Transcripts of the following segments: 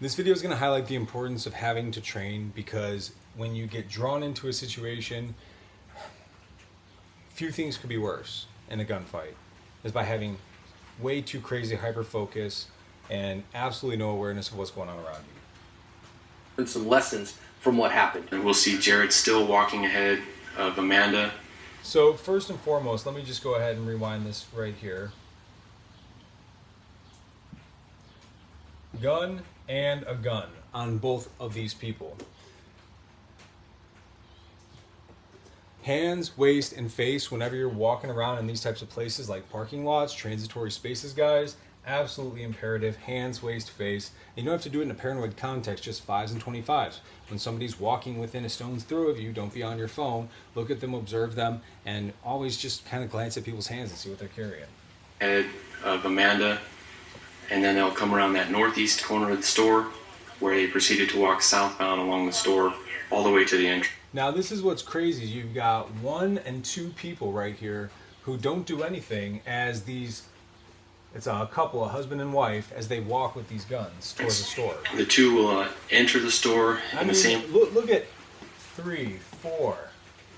This video is going to highlight the importance of having to train, because when you get drawn into a situation, few things could be worse in a gunfight is by having way too crazy hyper focus and absolutely no awareness of what's going on around you. And some lessons from what happened. And we'll see Jared still walking ahead of Amanda. So first and foremost, let me just go ahead and rewind this right here. Gun and a gun on both of these people. Hands, waist, and face whenever you're walking around in these types of places like parking lots, transitory spaces, guys. Absolutely imperative. Hands, waist, face. And you don't have to do it in a paranoid context, just 5s and 25s. When somebody's walking within a stone's throw of you, don't be on your phone. Look at them, observe them, and always just kind of glance at people's hands and see what they're carrying. Head of Amanda, and then they'll come around that northeast corner of the store where they proceeded to walk southbound along the store all the way to the entrance. Now this is what's crazy. You've got 1 and 2 people right here who don't do anything as these, it's a couple, a husband and wife, as they walk with these guns towards the store. The two will enter the store in the same... Look at 3, 4,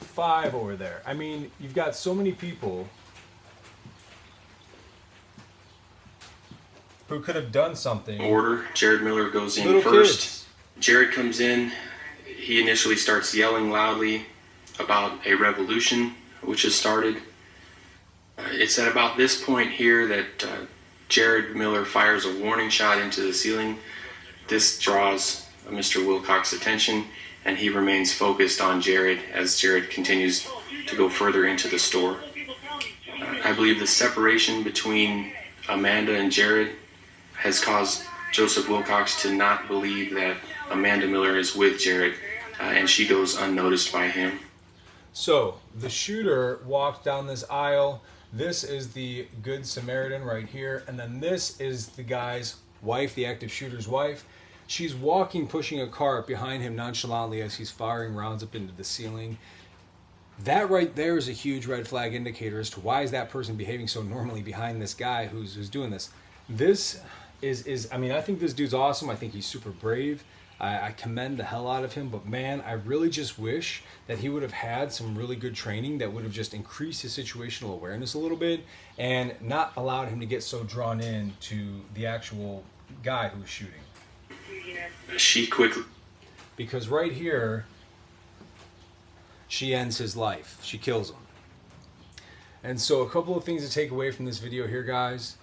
5 over there. I mean, you've got so many people who could have done something. Order. Jared Miller goes in Little first. kids. Jared comes in. He initially starts yelling loudly about a revolution which has started. It's at about this point here that Jared Miller fires a warning shot into the ceiling. This draws Mr. Wilcox's attention, and he remains focused on Jared as Jared continues to go further into the store. I believe the separation between Amanda and Jared has caused Joseph Wilcox to not believe that Amanda Miller is with Jared, and she goes unnoticed by him. So the shooter walked down this aisle. This is the Good Samaritan right here, and then this is the guy's wife, the active shooter's wife. She's walking, pushing a cart behind him nonchalantly as he's firing rounds up into the ceiling. That right there is a huge red flag indicator as to why is that person behaving so normally behind this guy who's doing this. This is I mean, I think this dude's awesome. I think he's super brave. I commend the hell out of him, but man, I really just wish that he would have had some really good training that would have just increased his situational awareness a little bit and not allowed him to get so drawn in to the actual guy who's shooting. She quickly... Because right here, she ends his life. She kills him. And so a couple of things to take away from this video here, guys,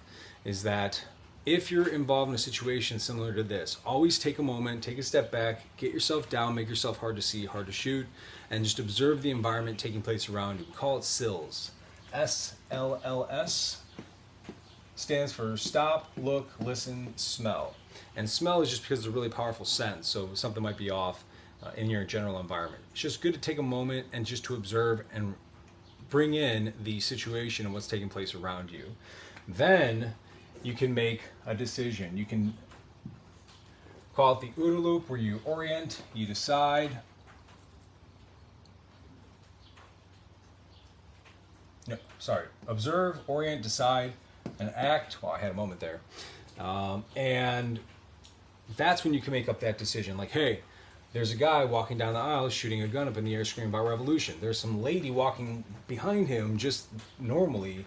is that if you're involved in a situation similar to this, always take a moment, take a step back, get yourself down, make yourself hard to see, hard to shoot, and just observe the environment taking place around you. We call it SILS. S-L-L-S stands for stop, look, listen, smell. And smell is just because it's a really powerful sense, so something might be off in your general environment. It's just good to take a moment and just to observe and bring in the situation and what's taking place around you. Then you can make a decision. You can call it the OODA loop, where you orient, you decide. No, sorry. Observe, orient, decide, and act. Well, I had a moment there. And that's when you can make up that decision. Like, hey, there's a guy walking down the aisle shooting a gun up in the air screaming about revolution. There's some lady walking behind him just normally.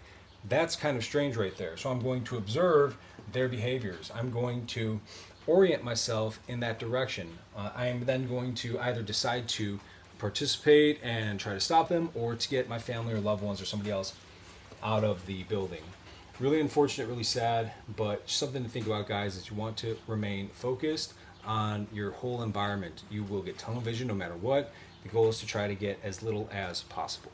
That's kind of strange right there. So I'm going to observe their behaviors. I'm going to orient myself in that direction. I am then going to either decide to participate and try to stop them, or to get my family or loved ones or somebody else out of the building. Really unfortunate, really sad, but something to think about, guys, is you want to remain focused on your whole environment. You will get tunnel vision no matter what. The goal is to try to get as little as possible.